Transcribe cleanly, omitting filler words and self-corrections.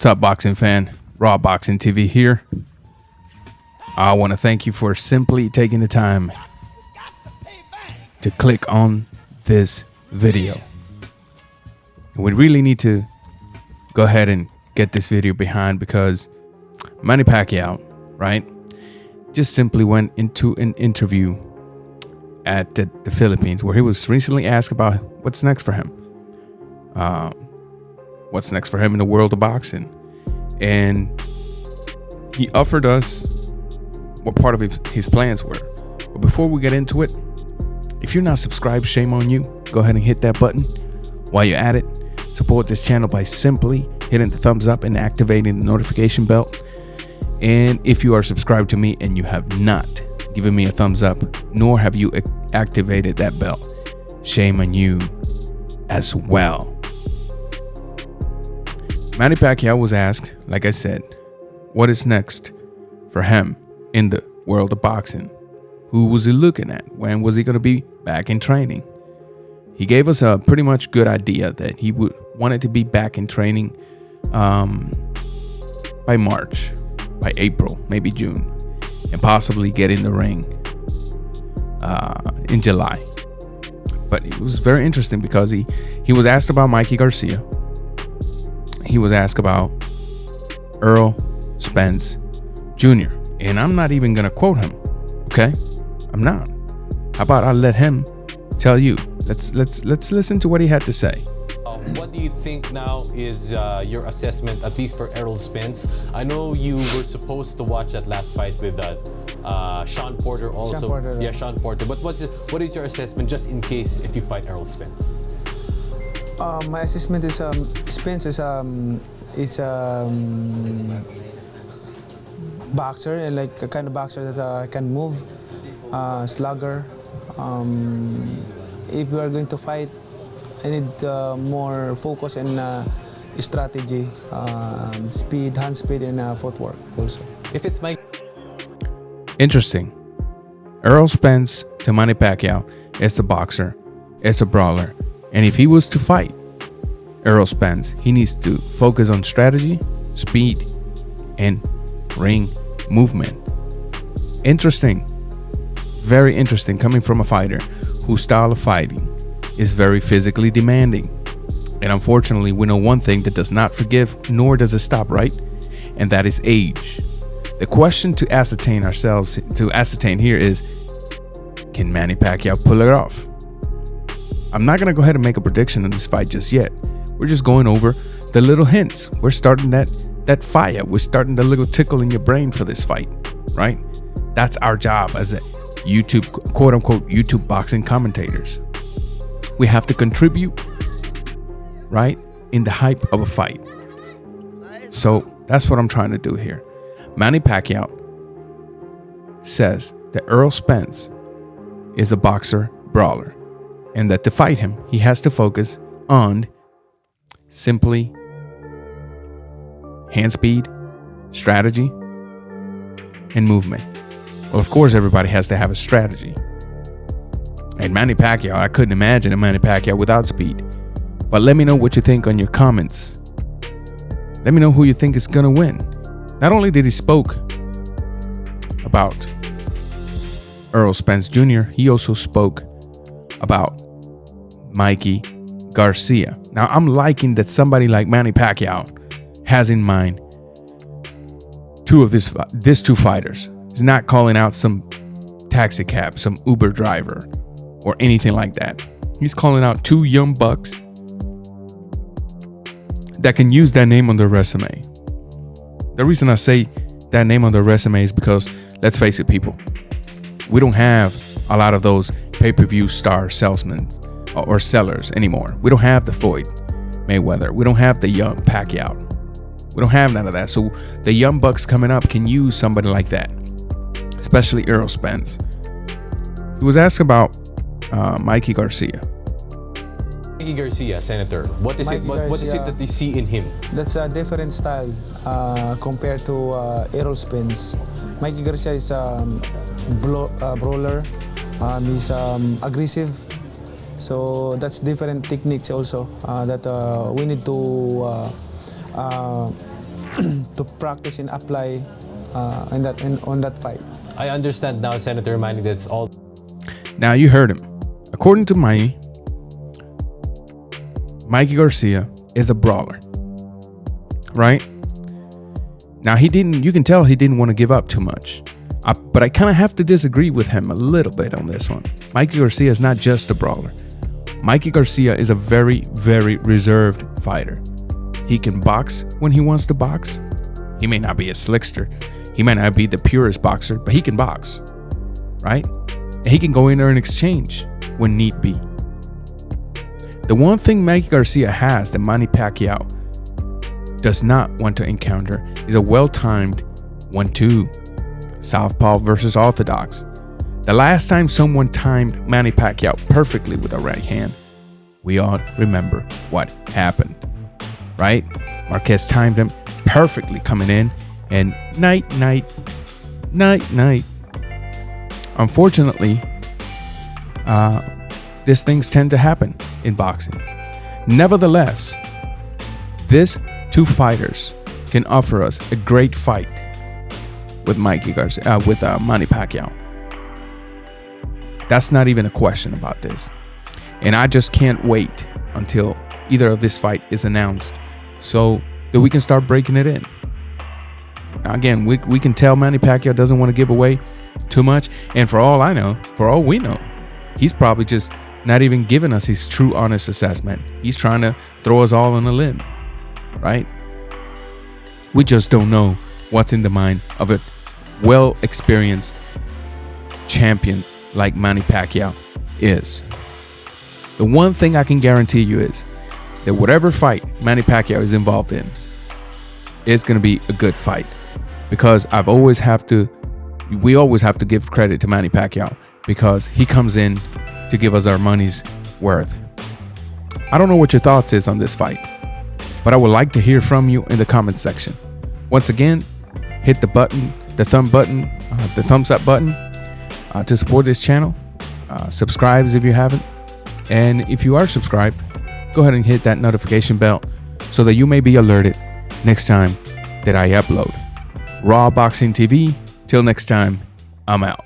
What's up, boxing fan? Raw Boxing TV here. I want to thank you for simply taking the time to click on this video. We really need to go ahead and get this video behind because Manny Pacquiao, right, just simply went into an interview at the Philippines where he was recently asked about what's next for him. What's next for him in the world of boxing. And he offered us what part of his plans were. But before we get into it, if you're not subscribed, shame on you. Go ahead and hit that button. While you're at it, support this channel by simply hitting the thumbs up and activating the notification bell. And if you are subscribed to me and you have not given me a thumbs up, nor have you activated that bell, shame on you as well. Manny Pacquiao was asked, like I said, what is next for him in the world of boxing? Who was he looking at? When was he going to be back in training? He gave us a pretty much good idea that he wanted to be back in training by March, by April, maybe June, and possibly get in the ring in July. But it was very interesting because he was asked about Mikey Garcia. He was asked about Errol Spence Jr. And I'm not even going to quote him. Okay? I'm not. How about I let him tell you? Let's listen to what he had to say. What do you think now is your assessment, at least for Errol Spence? I know you were supposed to watch that last fight with Sean Porter also. Sean Porter. Yeah, Sean Porter. But what is your assessment just in case if you fight Errol Spence? My assessment is Spence is boxer, and like a kind of boxer that can move, slugger. If we are going to fight, I need more focus and strategy, speed, hand speed, and footwork also. If it's my Interesting. Errol Spence to Manny Pacquiao is a boxer, is a brawler. And if he was to fight Errol Spence, he needs to focus on strategy, speed, and ring movement. Interesting. Very interesting coming from a fighter whose style of fighting is very physically demanding. And unfortunately, we know one thing that does not forgive, nor does it stop, right? And that is age. The question to ascertain here is, can Manny Pacquiao pull it off? I'm not going to go ahead and make a prediction on this fight just yet. We're just going over the little hints. We're starting that fire. We're starting the little tickle in your brain for this fight, right? That's our job as a YouTube, quote unquote, YouTube boxing commentators. We have to contribute, right, in the hype of a fight. So that's what I'm trying to do here. Manny Pacquiao says that Errol Spence is a boxer brawler, and that to fight him, he has to focus on simply hand speed, strategy, and movement. Well, of course, everybody has to have a strategy. And Manny Pacquiao, I couldn't imagine a Manny Pacquiao without speed. But let me know what you think on your comments. Let me know who you think is going to win. Not only did he spoke about Errol Spence Jr., he also spoke about Mikey Garcia. Now, I'm liking that somebody like Manny Pacquiao has in mind these two fighters. He's not calling out some taxi cab, some Uber driver, or anything like that. He's calling out two young bucks that can use that name on their resume. The reason I say that name on their resume is because, let's face it, people, we don't have a lot of those pay-per-view star salesmen or sellers anymore. We don't have the Floyd Mayweather. We don't have the young Pacquiao. We don't have none of that. So the young bucks coming up can use somebody like that, especially Errol Spence. He was asked about Mikey Garcia. Mikey Garcia, Senator, what is it that you see in him? That's a different style compared to Errol Spence. Mikey Garcia is a brawler. He's aggressive. So that's different techniques also that we need to to practice and apply on that fight. I understand now, Senator Manny, that's all. Now you heard him. According to Mikey Garcia is a brawler, right? Now you can tell he didn't want to give up too much. But I kind of have to disagree with him a little bit on this one. Mikey Garcia is not just a brawler. Mikey Garcia is a very, very reserved fighter. He can box when he wants to box. He may not be a slickster. He might not be the purest boxer, but he can box, right? And he can go in there and exchange when need be. The one thing Mikey Garcia has that Manny Pacquiao does not want to encounter is a well-timed 1-2 southpaw versus orthodox. The last time someone timed Manny Pacquiao perfectly with a right hand, we all remember what happened, right? Marquez timed him perfectly coming in, and night. Unfortunately, these things tend to happen in boxing. Nevertheless, these two fighters can offer us a great fight with Mikey Garcia, with Manny Pacquiao. That's not even a question about this. And I just can't wait until either of this fight is announced so that we can start breaking it in. Again, we can tell Manny Pacquiao doesn't want to give away too much. And for all we know, he's probably just not even giving us his true honest assessment. He's trying to throw us all on a limb, right? We just don't know what's in the mind of a well-experienced champion like Manny Pacquiao is. The one thing I can guarantee you is that whatever fight Manny Pacquiao is involved in is going to be a good fight, because we always have to give credit to Manny Pacquiao because he comes in to give us our money's worth. I don't know what your thoughts is on this fight, but I would like to hear from you in the comments section. Once again, hit the thumbs up button to support this channel. Subscribe if you haven't, and if you are subscribed, go ahead and hit that notification bell so that you may be alerted next time that I upload. Raw Boxing TV. Till next time, I'm out.